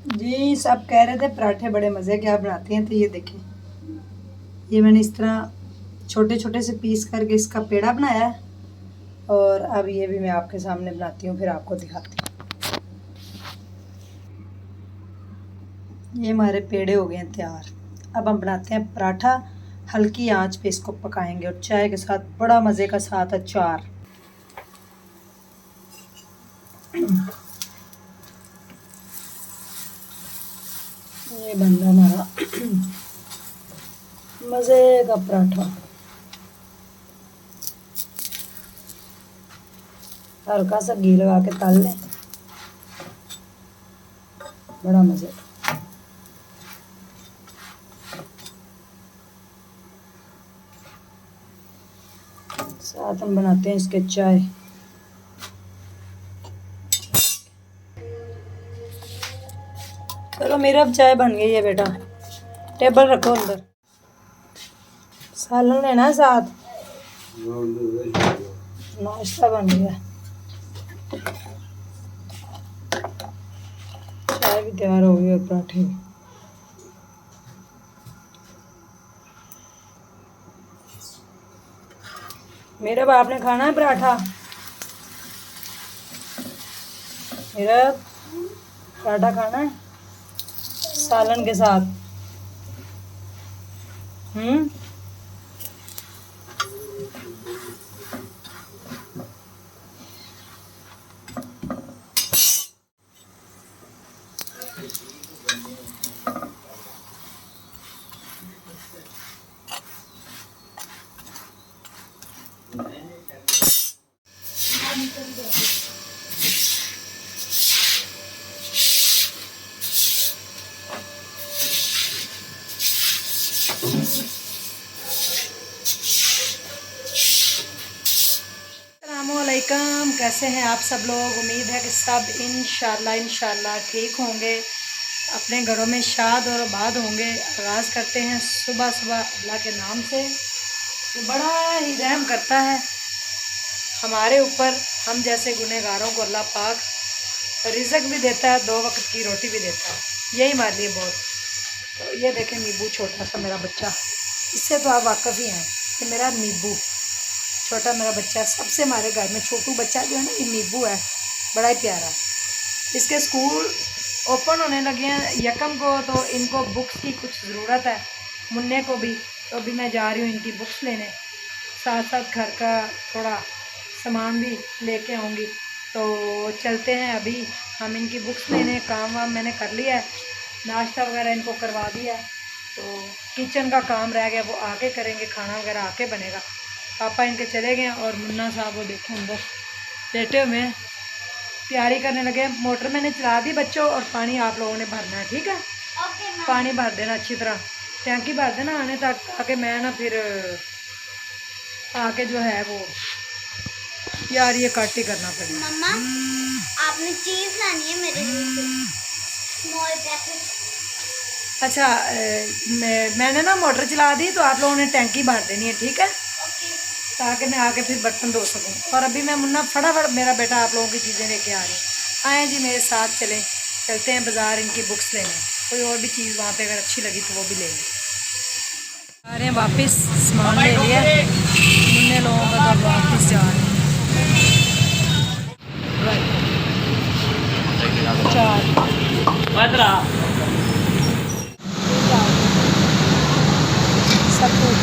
जी सब कह रहे थे पराठे बड़े मज़े के आप बनाती हैं, तो ये देखें, ये मैंने इस तरह छोटे छोटे से पीस करके इसका पेड़ा बनाया है। और अब ये भी मैं आपके सामने बनाती हूँ, फिर आपको दिखाती हूँ। ये हमारे पेड़े हो गए हैं तैयार। अब हम बनाते हैं पराठा, हल्की आंच पे इसको पकाएंगे और चाय के साथ बड़ा मज़े का साथ अचार। ये बन रहा हमारा मज़े का पराठा, हल्का सा घी लगा के तल लें, बड़ा मज़े का। साथ हम बनाते हैं इसके चाय। चलो मेरा अब चाय बन गई है बेटा, टेबल रखो अंदर। सालन लेना है साथ, नाश्ता बन गया, चाय भी तैयार हो गई और पराठे भी। मेरा बाप ने खाना है पराठा, मेरा पराठा खाना है सालन के साथ। अस्सलामुअलैकुम, कैसे हैं आप सब लोग। उम्मीद है कि सब इंशाल्लाह ठीक होंगे, अपने घरों में शाद और आबाद होंगे। आगाज़ करते हैं सुबह सुबह अल्लाह के नाम से, वो बड़ा ही रहम करता है हमारे ऊपर। हम जैसे गुनहगारों को अल्लाह पाक रिज़्क भी देता है, 2 वक्त की रोटी भी देता है, यही हमारे लिए बहुत। तो ये देखें नींबू, छोटा सा मेरा बच्चा, इससे तो आप वाकिफ़ ही हैं कि मेरा नींबू छोटा मेरा बच्चा, सबसे हमारे घर में छोटू बच्चा जो है ना, ये नींबू है, बड़ा ही प्यारा। इसके स्कूल ओपन होने लगे हैं यकम को, तो इनको बुक्स की कुछ ज़रूरत है, मुन्ने को भी। तो अभी मैं जा रही हूँ इनकी बुक्स लेने, साथ साथ घर का थोड़ा सामान भी लेके आऊँगी। तो चलते हैं अभी हम इनकी बुक्स लेने। काम वाम मैंने कर लिया है, नाश्ता वगैरह इनको करवा दिया है, तो किचन का काम रह गया, वो आके करेंगे, खाना वगैरह आके बनेगा। पापा इनके चले गए और मुन्ना साहब वो देखें अंदर लेटे हुए हैं, तैयारी करने लगे। मोटर मैंने चला दी बच्चों, और पानी आप लोगों ने भरना है, ठीक है? पानी भर देना अच्छी तरह, टैंकी भर देना आने तक, ताकि मैं ना फिर आके जो है वो यार ये काटी करना पड़ेगा। मम्मा आपने चीज़ लानी है मेरे लिए, स्मॉल पैकेट। अच्छा, मैंने ना मोटर चला दी, तो आप लोगों ने टैंकी भर देनी है, ठीक है? ताकि मैं आके फिर बर्तन धो सकूँ। और अभी मैं मुन्ना फटाफट, मेरा बेटा आप लोगों की चीज़ें लेके आ रही है। आए जी मेरे साथ चलते हैं बाज़ार इनकी बुक्स लेने, कोई और भी चीज़ वहाँ पे अगर अच्छी लगी तो वो भी लेंगे। आ रहे हैं वापस, सामान ले लिया मुन्ने लोगों का, तो वापस जा रहे हैं। सब कुछ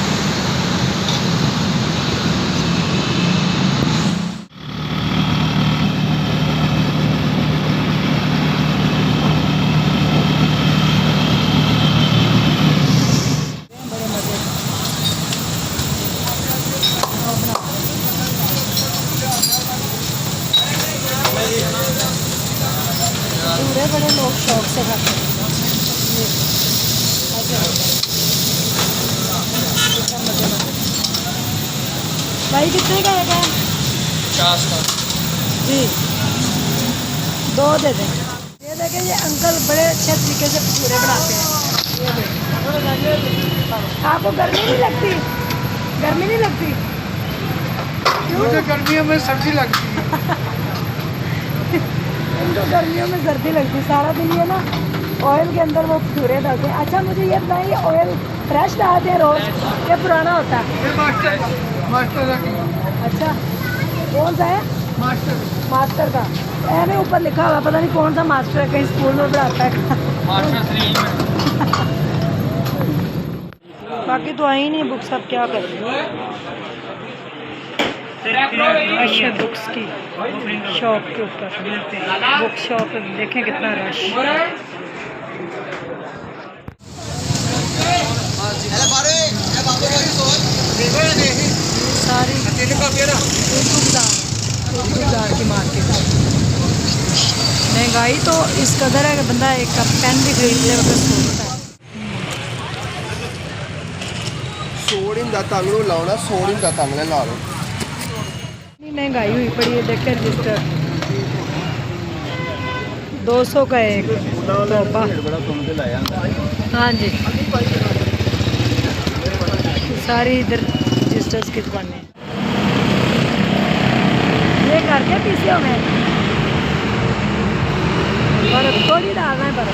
बड़े लोग शौक से खाते हैं। भाई कितने का है? 50 का जी, 2 दे दें। ये देखें, ये अंकल बड़े अच्छे तरीके से भटूरे बनाते हैं। ये देखें, आपको गर्मी नहीं लगती? गर्मी नहीं लगती? मुझे गर्मियों में सर्दी लगती है। इनको गर्मियों में सर्दी लगती, सारा दिन ये ना ऑयल के अंदर वो भटूरे डालते हैं। अच्छा मुझे ये बताइए, ऑयल फ्रेश डालते हैं रोज या पुराना होता है? ये मास्टर है। अच्छा कौन सा है? मास्टर मास्टर का ऐसे ऊपर लिखा हुआ, पता नहीं कौन सा मास्टर है, कहीं स्कूल में पढ़ाता है। बाकी तो आई नहीं बुक्स, अब क्या करें। अच्छा बुक्स की शॉप के ऊपर, बुक शॉप देखें कितना रश। सारी उर्दूदार की मार्केट। महंगाई तो इस कदर है कि बंदा एक कप पेन भी खरीद ले बस सोचता है। सोडिंदा तंगड़ू लाना, सोडिंदा तंगड़े ला लो। इतनी महंगाई हुई पड़ी है, देखें रजिस्टर 200 का एक। तौबा। हाँ जी, सारी इधर रजिस्टर्स की दुकानें। ये करके पीसीओ में बर्फ थोड़ी डालना है, बर्फ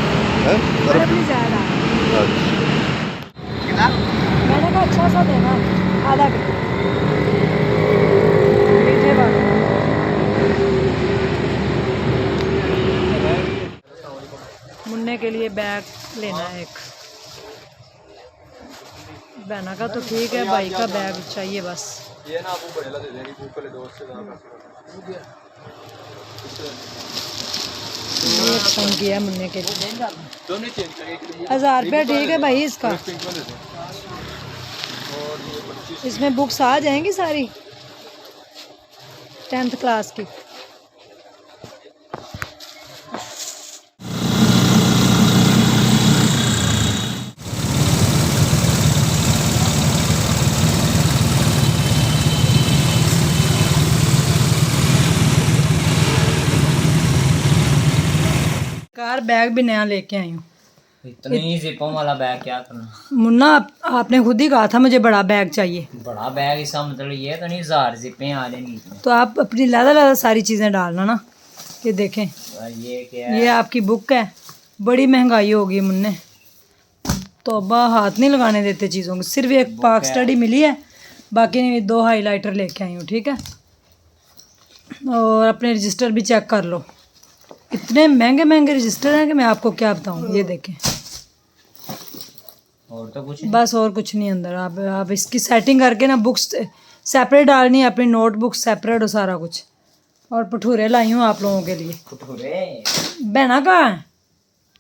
नहीं ज़्यादा। मैंने कहा अच्छा सा देना, आधा किलो मीठे वाला। मुन्ने के लिए बैग लेना है एक। बहना का तो ठीक है, भाई का बैग चाहिए बस। ये ना आपको बढ़िया दे देंगे भूख वाले दोस्त से किया मुन्ने के लिए 1000 रुपया ठीक है भाई इसका। इसमें बुक्स आ जाएंगी सारी 10th क्लास की। कार बैग भी नया लेके आई हूँ। इतनी जिपों वाला बैग क्या करना? मुन्ना आपने खुद ही कहा था मुझे बड़ा बैग चाहिए। बड़ा बैग इसका मतलब ये तो नहीं 1000 जिपें आ जाएंगी। तो आप अपनी लादा सारी चीज़ें डालना ना। ये देखें, ये क्या है? ये आपकी बुक है। बड़ी महंगाई होगी मुन्ने, तौबा, हाथ नहीं लगाने देते चीज़ों को। सिर्फ एक पाक स्टडी मिली है, बाकी नहीं। 2 हाईलाइटर लेके आई हूँ, ठीक है। और अपने रजिस्टर भी चेक कर लो, इतने महंगे महंगे रजिस्टर हैं कि मैं आपको क्या बताऊँ। ये देखें, और तो कुछ नहीं। बस और कुछ नहीं अंदर। आप इसकी सेटिंग करके ना बुक्स सेपरेट डालनी है, अपनी नोटबुक सेपरेट हो सारा कुछ। और भटूरे लाई हूँ आप लोगों के लिए। भटूरे? बहना कहाँ है?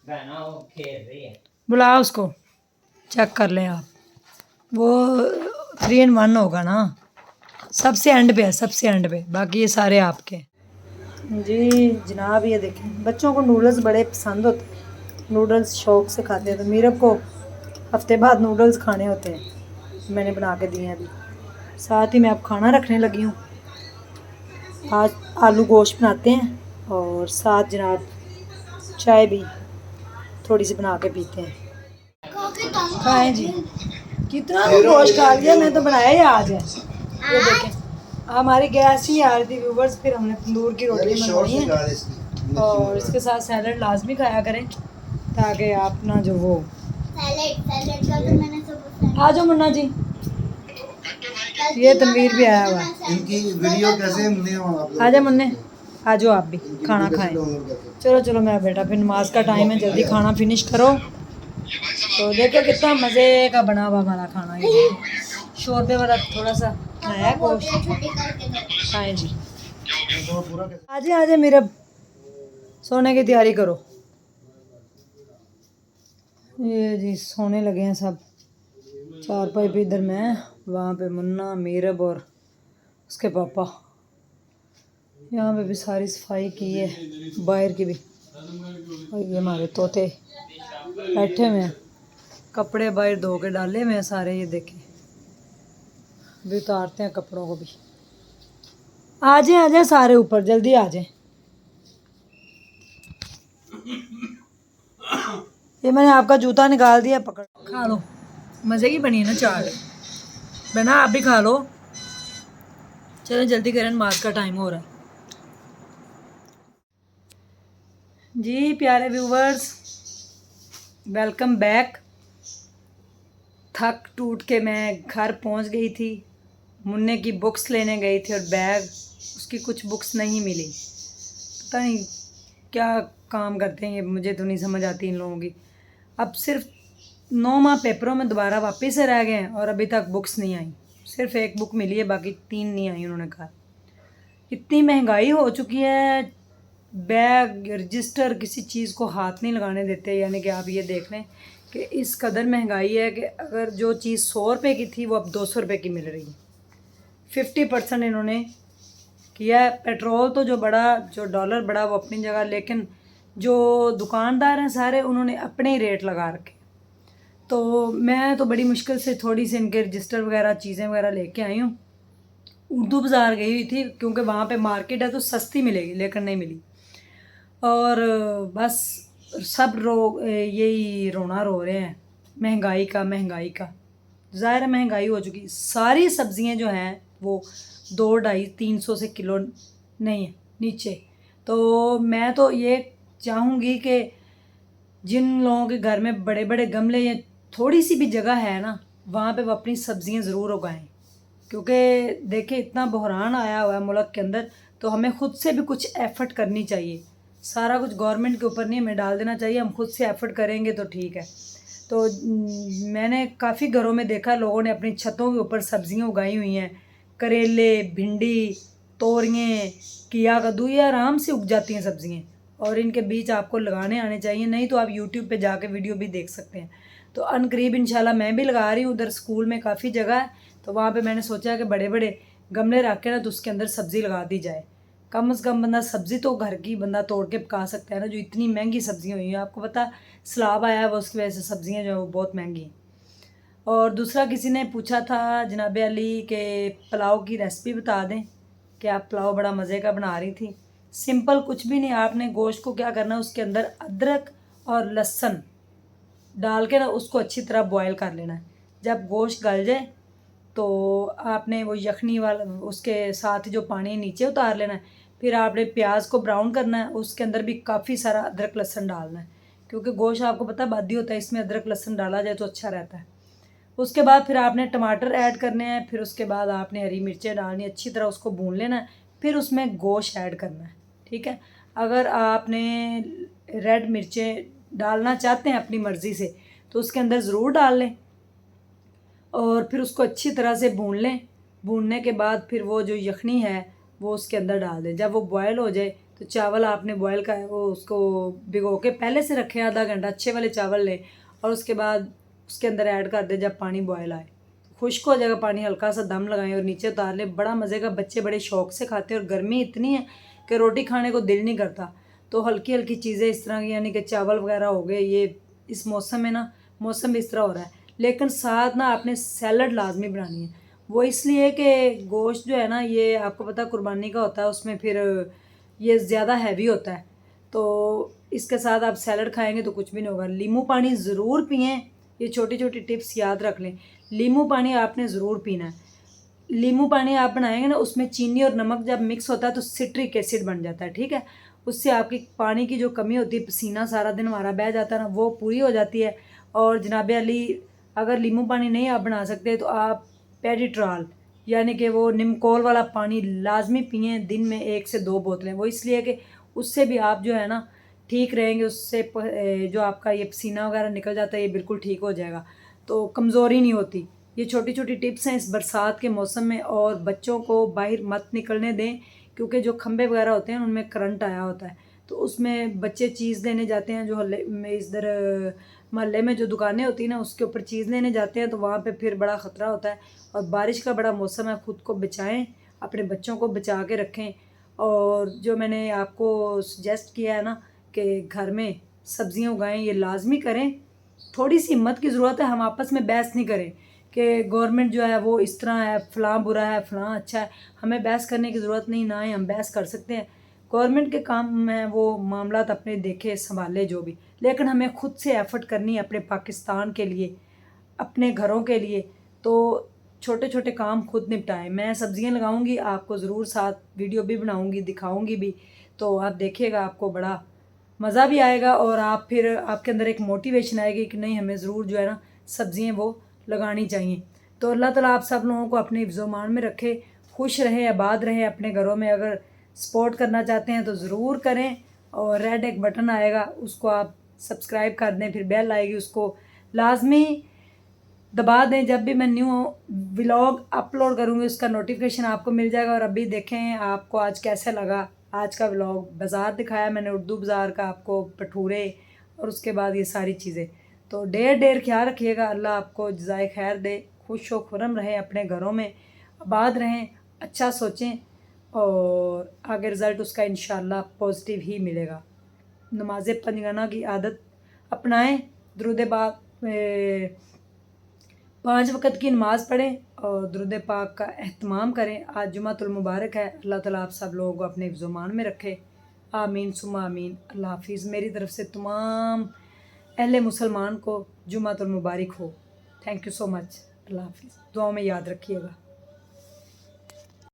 बहना वो खेल रही है। बुलाओ उसको, चेक कर लें आप। वो 3 in 1 होगा ना, सबसे एंड पे है, सबसे एंड पे। बाकी ये सारे आपके जी जनाब। ये देखें, बच्चों को नूडल्स बड़े पसंद होते हैं, नूडल्स शौक से खाते हैं। तो मीरब को हफ्ते बाद नूडल्स खाने होते हैं, मैंने बना के दिए हैं अभी। साथ ही मैं अब खाना रखने लगी हूँ। आज आलू गोश्त बनाते हैं और साथ जनाब चाय भी थोड़ी सी बना के पीते हैं। खाएँ जी। कितना गोश्त खा लिया, मैं तो बनाया ही आज है। ये देखें, हमारी गैस ही आ रही थी व्यूवर्स, फिर हमने तंदूर की रोटी बनवाई है। और इसके साथ सैलड लाजमी खाया करें, ताकि आप ना जो वो सैलेड का तो मैंने सब आ जाओ मुन्ना जी। ये तनवीर भी आया हुआ है। इनकी वीडियो कैसे आ जाओ मुन्ने, आ जाओ आप भी खाना खाएं। चलो चलो मेरा बेटा, फिर नमाज का टाइम है, जल्दी खाना फिनिश करो। तो देखो कितना मज़े का बना हुआ हमारा खाना। ये शोरबे वाला थोड़ा सा नया गोश्त खाएं जी। आजे आजे मेरा, सोने की तैयारी करो। ये जी सोने लगे हैं सब। 4 पे इधर मैं, वहाँ पे मुन्ना, मीरब और उसके पापा। यहाँ पे भी सारी सफाई की है, बाहर की भी। और ये हमारे तोते बैठे हुए हैं, कपड़े बाहर धो के डाले हुए हैं सारे। ये देखें, अभी उतारते हैं कपड़ों को भी। आ जाए सारे ऊपर, जल्दी आ जाए। ये मैंने आपका जूता निकाल दिया, पकड़ खा लो। मज़े की बनी है ना चाट, बना आप भी खा लो। चलो जल्दी करें, नमाज का टाइम हो रहा है जी। प्यारे व्यूवर्स, वेलकम बैक। थक टूट के मैं घर पहुंच गई थी। मुन्ने की बुक्स लेने गई थी और बैग, उसकी कुछ बुक्स नहीं मिली। पता नहीं क्या काम करते हैं ये, मुझे तो नहीं समझ आती इन लोगों की। अब सिर्फ 9 माह पेपरों में दोबारा वापस से रह गए हैं और अभी तक बुक्स नहीं आई। सिर्फ एक बुक मिली है, बाकी 3 नहीं आई। उन्होंने कहा इतनी महंगाई हो चुकी है, बैग रजिस्टर किसी चीज़ को हाथ नहीं लगाने देते। यानी कि आप ये देख लें कि इस कदर महंगाई है कि अगर जो चीज़ 100 रुपये की थी वो अब 200 रुपये की मिल रही है। 50% इन्होंने किया है। पेट्रोल तो जो डॉलर बढ़ा वो अपनी जगह, लेकिन जो दुकानदार हैं सारे उन्होंने अपने ही रेट लगा रखे। तो मैं तो बड़ी मुश्किल से थोड़ी सी इनके रजिस्टर वगैरह चीज़ें वगैरह लेके आई हूँ। उर्दू बाज़ार गई हुई थी क्योंकि वहाँ पे मार्केट है तो सस्ती मिलेगी, लेकिन नहीं मिली। और बस सब यही रोना रो रहे हैं महंगाई का। ज़ाहिर है महंगाई हो चुकी। सारी सब्ज़ियाँ जो हैं वो 200-250-300 से किलो नहीं है नीचे। तो मैं तो ये चाहूँगी कि जिन लोगों के घर में बड़े बड़े गमले या थोड़ी सी भी जगह है ना, वहाँ पे वो अपनी सब्ज़ियाँ ज़रूर उगाएं। क्योंकि देखिए इतना बहरान आया हुआ है मुल्क के अंदर, तो हमें ख़ुद से भी कुछ एफ़र्ट करनी चाहिए। सारा कुछ गवर्नमेंट के ऊपर नहीं हमें डाल देना चाहिए, हम खुद से एफ़र्ट करेंगे तो ठीक है। तो मैंने काफ़ी घरों में देखा लोगों ने अपनी छतों के ऊपर सब्ज़ियाँ उगाई हुई हैं। करेले, भिंडी, तोरियाँ, किया कद्दू, ये आराम से उग जाती हैं सब्ज़ियाँ। और इनके बीज आपको लगाने आने चाहिए, नहीं तो आप यूट्यूब पे जाके वीडियो भी देख सकते हैं। तो अनकरीब इंशाल्लाह मैं भी लगा रही हूँ। उधर स्कूल में काफ़ी जगह है, तो वहाँ पे मैंने सोचा कि बड़े बड़े गमले रख के ना तो उसके अंदर सब्ज़ी लगा दी जाए। कम से कम बंदा सब्ज़ी तो घर की बंदा तोड़ के पका सकता है ना, जो इतनी महंगी सब्ज़ियाँ हुई हैं। आपको पता सैलाब आया है, वो उसकी वजह से सब्ज़ियाँ जो है वो बहुत महंगी हैं। और दूसरा किसी ने पूछा था जनाब अली के पुलाव की रेसिपी बता दें कि आप पुलाव बड़ा मज़े का बना रही थी। सिंपल कुछ भी नहीं, आपने गोश्त को क्या करना है, उसके अंदर अदरक और लहसुन डाल के ना उसको अच्छी तरह बॉयल कर लेना है। जब गोश्त गल जाए तो आपने वो यखनी वाला उसके साथ जो पानी नीचे उतार लेना है। फिर आपने प्याज को ब्राउन करना है, उसके अंदर भी काफ़ी सारा अदरक लहसुन डालना है, क्योंकि गोश्त आपको पता है बादी होता है, इसमें अदरक लहसुन डाला जाए तो अच्छा रहता है। उसके बाद फिर आपने टमाटर ऐड करने हैं, फिर उसके बाद आपने हरी मिर्चें डालनी, अच्छी तरह उसको भून लेना है। फिर उसमें गोश्त ऐड करना है, ठीक है। अगर आपने रेड मिर्चें डालना चाहते हैं अपनी मर्ज़ी से तो उसके अंदर ज़रूर डाल लें और फिर उसको अच्छी तरह से भून लें। भूनने के बाद फिर वो जो यखनी है वो उसके अंदर डाल दें। जब वो बॉयल हो जाए तो चावल आपने बॉयल का वो उसको भिगो के पहले से रखें, आधा घंटा अच्छे वाले चावल लें और उसके बाद उसके अंदर ऐड कर दें। जब पानी बॉयल आए, खुश्क हो जाएगा पानी, हल्का सा दम लगाएं और नीचे उतार लें। बड़ा मज़े का, बच्चे बड़े शौक़ से खाते हैं और गर्मी इतनी है कि रोटी खाने को दिल नहीं करता। तो हल्की हल्की चीज़ें इस तरह की, यानी कि चावल वगैरह हो गए, ये इस मौसम में ना, मौसम भी इस तरह हो रहा है। लेकिन साथ ना आपने सैलड लाजमी बनानी है। वो इसलिए कि गोश्त जो है ना, ये आपको पता कुर्बानी का होता है, उसमें फिर ये ज़्यादा हैवी होता है। तो इसके साथ आप सैलड खाएंगे तो कुछ भी नहीं होगा। नींबू पानी ज़रूर पिएं, ये छोटी छोटी टिप्स याद रख लें। नींबू पानी आपने ज़रूर पीना है। नींबू पानी आप बनाएंगे ना, उसमें चीनी और नमक जब मिक्स होता है तो सिट्रिक एसिड बन जाता है, ठीक है। उससे आपकी पानी की जो कमी होती है, पसीना सारा दिन हमारा बह जाता है ना, वो पूरी हो जाती है। और जनाब अली अगर नींबू पानी नहीं आप बना सकते तो आप पेडिट्रॉल यानी कि वो निमकोल वाला पानी लाजमी पिएं, दिन में 1 से 2 बोतलें। वो इसलिए कि उससे भी आप जो है ना ठीक रहेंगे, उससे जो आपका ये पसीना वगैरह निकल जाता है ये बिल्कुल ठीक हो जाएगा, तो कमज़ोरी नहीं होती। ये छोटी छोटी टिप्स हैं इस बरसात के मौसम में। और बच्चों को बाहर मत निकलने दें, क्योंकि जो खंबे वगैरह होते हैं उनमें करंट आया होता है, तो उसमें बच्चे चीज़ लेने जाते हैं। जो हल्ले में इधर महल्ले में जो दुकानें होती हैं ना, उसके ऊपर चीज़ लेने जाते हैं, तो वहाँ पे फिर बड़ा ख़तरा होता है। और बारिश का बड़ा मौसम है, ख़ुद को बचाएं, अपने बच्चों को बचा के रखें। और जो मैंने आपको सजेस्ट किया है ना कि घर में सब्ज़ियाँ उगाएं, ये लाजमी करें। थोड़ी सी हिम्मत की ज़रूरत है। हम आपस में बहस नहीं करें कि गवर्नमेंट जो है वो इस तरह है, फ़लाँ बुरा है, फ़लाँ अच्छा है। हमें बहस करने की ज़रूरत नहीं, ना ही हम बहस कर सकते हैं। गवर्नमेंट के काम में वो मामलात अपने देखे संभाले जो भी, लेकिन हमें ख़ुद से एफ़र्ट करनी है अपने पाकिस्तान के लिए, अपने घरों के लिए। तो छोटे छोटे काम खुद निपटाएं। मैं सब्ज़ियां लगाऊंगी, आपको ज़रूर साथ वीडियो भी बनाऊंगी, दिखाऊंगी भी, तो आप देखिएगा, आपको बड़ा मज़ा भी आएगा और आप फिर आपके अंदर एक मोटिवेशन आएगी कि नहीं हमें ज़रूर जो है ना सब्ज़ियाँ वो लगानी चाहिए। तो अल्लाह ताला आप सब लोगों को अपने हिफ्ज़-ओ-मान में रखे, खुश रहें, आबाद रहें अपने घरों में। अगर सपोर्ट करना चाहते हैं तो ज़रूर करें और रेड एक बटन आएगा उसको आप सब्सक्राइब कर दें, फिर बेल आएगी उसको लाजमी दबा दें। जब भी मैं न्यू व्लॉग अपलोड करूँगी उसका नोटिफिकेशन आपको मिल जाएगा। और अभी देखें आपको आज कैसा लगा आज का व्लॉग। बाज़ार दिखाया मैंने, उर्दू बाज़ार का, आपको भटूरे और उसके बाद ये सारी चीज़ें। तो ढेर ख्याल रखिएगा, अल्लाह आपको जज़ाए खैर दे, खुश व खुरम रहें, अपने घरों में आबाद रहें, अच्छा सोचें और आगे रिज़ल्ट उसका इंशाल्लाह पॉजिटिव ही मिलेगा। नमाज़ पंजगाना की आदत अपनाएं, दुरूद पाक 5 वक़्त की नमाज़ पढ़ें और दुरूद पाक का एहतमाम करें। आज जुमातुल मुबारक है। अल्लाह ताला आप सब लोगों को अपने हिफ्ज़-ओ-मान में रखे। आमीन सुम्मा आमीन। अल्लाह हाफिज़। मेरी तरफ से तमाम अहले मुसलमान को जुमातुल मुबारक हो। Thank you so much. अल्लाह हाफिज़। दुआओं में याद रखिएगा।